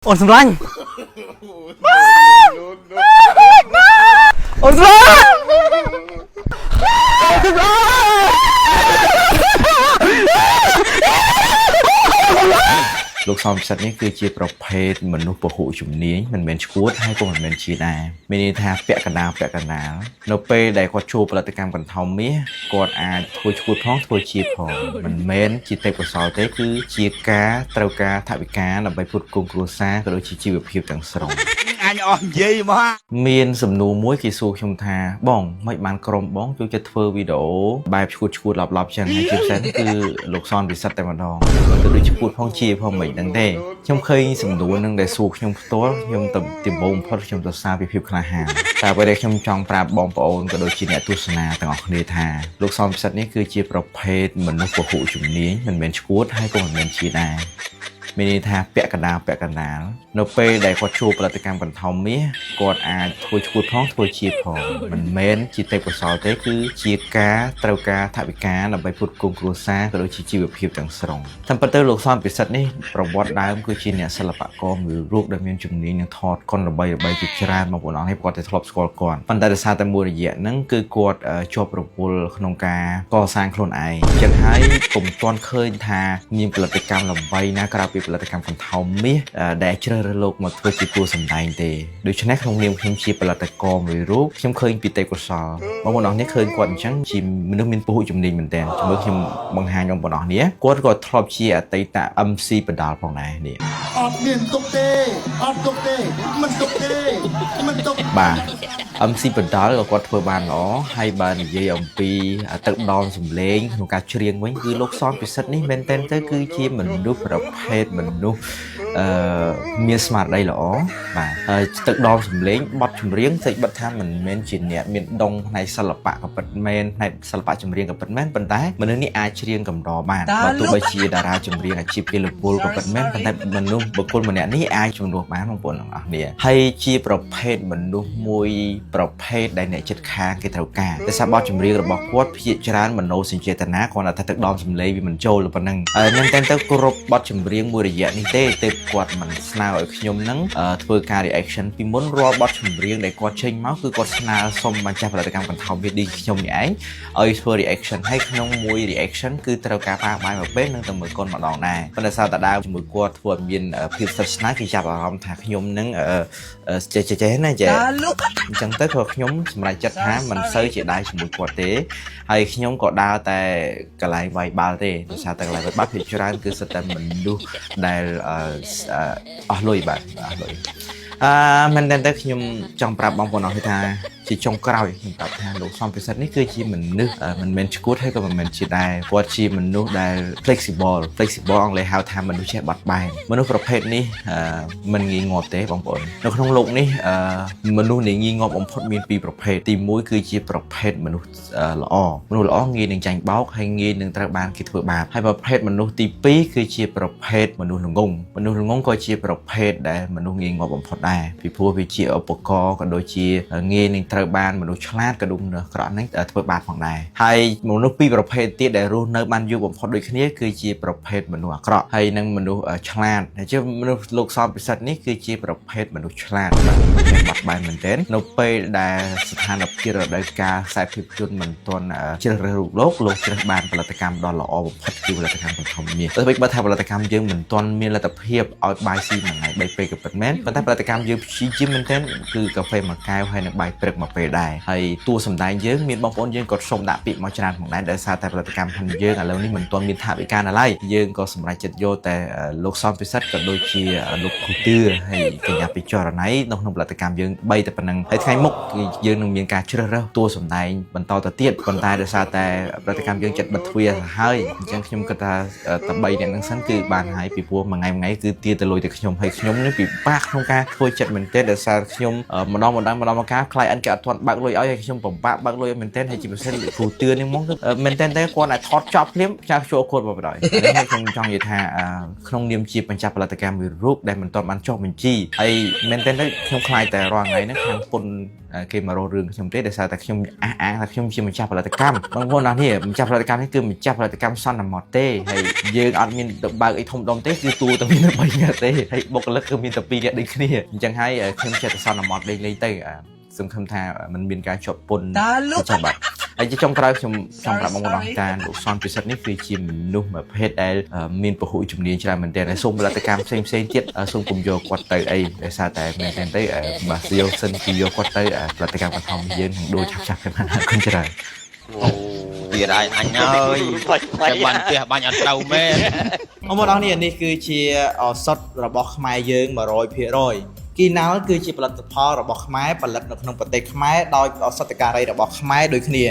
อดสำลังอดสำลังลูกซอมสัตว์นี้คือจีประเภทมนุษย์ปะหูจุ่มนี้มันเป็นชูดให้พวกมันเป็นชีนาไม่ได้ทาเปะกันดาวโนเป้ได้กอดชูปฏิกรรมกันทอมเมียกอดอาทัวชูดพ้องทัวชีพองมันเม้นจีเตปสาวเต้คือจีกาเตากาถาวิกาเราไปพูดกงกรูซาก็โดยชีแบบเพียบต่างสรงอันอ่อนเยี่ยมากเมียนสำนูมวยกีสูชมทาบ้องไม่มันกรมบ้องจูจะเทอร์วิดีโอแบบชูดหลับๆจังให้จีบเซนคือลูกซอนบิสัตแต่มาดองก็โดยชูดพ้องชีพ้องเหมือนดังเด้ខ្ញុំឃើញសំដួលនឹងដែលសួរខ្ញុំផ្ទាល់ខ្ញុំទៅទីបងផុតខ្ញុំទៅសារពីភាពក្លាហានតែពេលដែលខ្ញុំចង់ប្រាប់បងប្អូនក៏ដូចជាអ្នកទស្សនាទាំងអស់គ្នាថាលោកសំពិសិដ្ឋនេះគឺជាប្រភេទមនុស្សពហុជំនាញមិនមែនឈួតហើយក៏មិនមែនជាដែរមានន័យថាពាក់កណ្ដាលនៅពេលដែលគាត់ជួបផលិតកម្មកន្ធំមាសគាត់អាចធ្វើឈួតផងធ្វើជាផងមិនមែនជាទេពកោសល្យទេគឺជាការត្រូវការថវិកាដើម្បីផ្គត់ផ្គង់គ្រួសារក៏ដូចជាជីវភាពទាំងស្រុងតាមពិតទៅលោកសំពិសិដ្ឋនេះប្រវត្តិដើមគឺជាអ្នកសិល្បករមួយរូបដែលមានជំនាញនឹងថតកុនល្បីជាច្រើនមកបងប្អូនហើយគាត់តែធ្លាប់ស្គាល់គាត់ប៉ុន្តែដោយសារតែមួយរយៈហ្នឹងគឺគាត់ជាប់រវល់ក្នុងការកសាងខ្លួនឯងចឹងហើយពុំទាន់ឃើញថាមានផលិតកម្មល្បីណាក្រៅពីផលិតកម្មកន្ធំមាសដែលជ្រើសរើសលោកមកធ្វើជាតួសម្ដែងទេដូច្នេះក្នុងនាមខ្ញុំជាផលិតករមួយរូបខ្ញុំឃើញពីទេពកោសល្យបងប្អូនអរនេះឃើញគាត់អញ្ចឹងជាមនុស្សមានពហុជំនាញមែនទែនជាមួយខ្ញុំបង្ហាញបងប្អូនអរនេះគាត់ក៏ធ្លាប់ជាអតីត MC បដាល់ផងដែរនេះអត់មានទុកទេអត់ទុកទេមិនទុកទេមិនទុកបាទ MC បដាល់ក៏គាត់ធ្វើបានល្អហើយបើនិយាយអំពីទឹកដមសម្លេងក្នុងការច្រៀងវិញគឺលោកសំពិសិដ្ឋនេះមែនទែនទៅគឺជាមនុស្សប្រភេទមនុស្សមានស្មារតីល្អបាទហើយទឹកដមសម្លេងបទចម្រៀងសេចបិទថាមិនមែនជាអ្នកមានដងផ្នែកសិល្បៈក៏ពិតមែនផ្នែកសិល្បៈចម្រៀងក៏ពិតមែនប៉ុន្តែមនុស្សនេះអាចច្រៀងកម្របានបើទោះបីជាតារាចម្រៀងអាជីពគេលពលក៏ពិតមែនប៉ុន្តែមនុស្សបុគ្គលម្នាក់នេះអាចជំនួសបានបងប្អូនទាំងអស់គ្នាហើយជាប្រភេទមនុស្សមួយប្រភេទដែលអ្នកចិត្តខាងគេត្រូវការតែសាបទចម្រៀងរបស់គាត់ភាគច្រើនមនោសញ្ចេតនាគ្រាន់តែទឹកដមសម្លេងវាមិនចូលប៉ុណ្ណឹងខ្ញុំតែទៅគ្រប់បទចម្រៀងមួយរយៈនេះទេគាត់មិនស្នើឲ្យខ្ញុំនឹងធ្វើការ reaction ពីមុនរាល់បទចម្រៀងដែលគាត់ចេញមកគឺគាត់ស្នើសុំម្ចាស់ផលិតកម្មកន្ធំមាសដូចខ្ញុំនេះឯងឲ្យធ្វើ reaction ហើយក្នុងមួយ reaction គឺត្រូវការប្រើបាយមួយពេលនឹងទៅមើលកូនម្ដងដែរប៉ុន្តែសារតែដើមជាមួយគាត់ធ្វើឲ្យមានភាពស្និទ្ធស្នាលគេចាប់អារម្មណ៍ថាខ្ញុំនឹងចេះណាចេះអញ្ចឹងទៅក៏ខ្ញុំសម្រេចចិត្តថាមិនសូវជាដៃជាមួយគាត់ទេហើយខ្ញុំក៏ដើរតែកន្លែងវាយបាល់ទេដោយសារតែកន្លែងវាយបាល់ភាគច្រើនគឺសិតតែមនុស្សដែលអស់លុយបាទអស់លុយមែនតែខ្ញុំចង់ប្រាប់បងប្អូនអរថាជាចុងក្រោយខ្ញុំប្រាប់ថាលោកសំពិសិដ្ឋនេះគឺជាមនុស្សមិនមែនឈួតហើយក៏មិនមែនជាដែរគាត់ជាមនុស្សដែល flexible អង់គ្លេសហៅថាមនុស្សចេះបត់បែនមនុស្សប្រភេទនេះមិនងាយងាប់ទេបងប្អូននៅក្នុងโลกនេះមនុស្សដែលងាយងាប់បំផុតមានពីរប្រភេទទី1គឺជាប្រភេទមនុស្សល្អងាយនឹងចាញ់បោកហើយងាយនឹងត្រូវបានគេធ្វើបាបហើយប្រភេទមនុស្សទី2គឺជាប្រភេទមនុស្សល្ងងក៏ជាប្រភេទដែលមនុស្សងាយងាប់បំផុតដែរពីព្រោះវាជាឧបករណ៍ក៏ដូចជាងាយនឹងត្រូវបានមនុស្សឆ្លាតក៏ដូចមនុស្សអាក្រក់ហ្នឹងធ្វើបាបផងដែរហើយមនុស្សពីរប្រភេទទៀតដែលរស់នៅបានយូរបំផុតដូចគ្នាគឺជាប្រភេទមនុស្សអាក្រក់ហើយនិងមនុស្សឆ្លាតហើយជាមនុស្សលោកសំពិសិដ្ឋនេះគឺជាប្រភេទមនុស្សឆ្លាតបាទបាត់បែនមែនទែននៅពេលដែលស្ថានភាពរដូវកាលខ្សែភាពយន្តមិនទាន់ជ្រើសរើសរូបលោកជ្រើសបានផលិតកម្មដ៏ល្អបំផុតគឺផលិតកម្មបន្ថំមាសតែបើថាផលិតកម្មយើងមិនទាន់មានលទ្ធភាពឲ្យបាយស៊ីមួយថ្ងៃ3ពេលក៏ពិតមែនប៉ុន្តែផលិតកម្មយើងព្យាយាមមែនទែនគឺកាហ្វេមួយកែវហើយនិងបាយព្រឹកមួយពេលដែរហើយតួសម្ដែងយើងមានបងប្អូនយើងក៏សុំដាក់ពាក្យមកច្រើនផងដែរដោយសារតែផលិតកម្មខាងយើងឥឡូវនេះមិនទាន់មានថវិកាណាឡើយយើងក៏សម្រេចចិត្តយកតែលោកសំពិសិដ្ឋក៏ដូចជាលោកគ្រូទឿហើយកញ្ញាពីចរណៃនៅក្នុងផលិតកម្មយើង3តែប៉ុណ្្នឹងហើយថ្ងៃមុខគឺយើងនឹងមានការជ្រើសរើសតួសម្ដែងបន្តទៅទៀតប៉ុន្តែដោយសារតែផលិតកម្មយើងចិត្តបិទទ្វារហើយអញ្ចឹងខ្ញុំគិតថាតែ3នាក់ហ្នឹងសិនគឺបានហើយពីព្រោះមួយថ្ងៃគឺទាទៅលុយទៅខ្ញុំហើយខ្ញុំនេះពិបាកក្នុងការធ្វើ ធ្វើចិត្តមែនទែនដោយសារខ្ញុំម្ដងម្ដងមកការខ្លាយអិនគេអត់ទាន់បើកលុយឲ្យហើយខ្ញុំពិបាកបើកលុយមែនទែនហើយជាពិសេសគ្រូទឿននេះមកមែនទែនតែគាត់អាចថតចប់ភ្លាមចាស់ចូលគាត់មកបណ្ដោយហើយខ្ញុំចង់និយាយថាក្នុងនាមជាបញ្ចប់ផលិតកម្មមួយរូបដែលមិនទាន់បានចុះបញ្ជីហើយមែនទែនទៅខ្ញុំខ្លាចតែរាល់ថ្ងៃហ្នឹងខាងពុនគេមករករឿងខ្ញុំទេដោយសារតែខ្ញុំអះអាងថាខ្ញុំជាម្ចាស់ផលិតកម្មបងប្អូនអរនេះម្ចាស់ផលិតកម្មនេះគឺម្ចាស់ផលិតកម្មសន្មតទេហើយយើងអត់មានទៅបើកអីធំដុំទេគឺទូតែមាន3នាក់ទេហើយបុគ្គលិកគឺមានតែ2នាក់ដូចគ្នាអញ្ចឹងហើយខ្ញុំចេះតែសន្មតលេងទៅសង្ឃឹមថាมันមានការជាប់ពន្ធចាំបាទហើយជាចុងក្រោយខ្ញុំចង់ប្រាប់បងប្អូនថាលោកសនពិសិដ្ឋនេះគឺជាមនុស្សមួយភេទដែលមានពហុជំនាញច្រើនមែនទែនហើយសូមផលិតកម្មផ្សេងទៀតសូមកុំយកគាត់ទៅអីដោយសារតែមែនទែនទៅបើយកសិនពីយកគាត់ទៅផលិតកម្មបឋមយើងនឹងដូរឆាប់ៗទៅបានគុណច្រើនទៀតហើយអញហើយតែបានផ្ទះបាញ់អត់ត្រូវមែនបងប្អូនអរនេះគឺជាសុទ្ធរបស់ខ្មែរយើង 100%គីណាល់គឺជាផលិតផលរបស់ខ្មែរផលិតនៅក្នុងប្រទេសខ្មែរដោយសុទ្ធការីរបស់ខ្មែរដូចគ្នា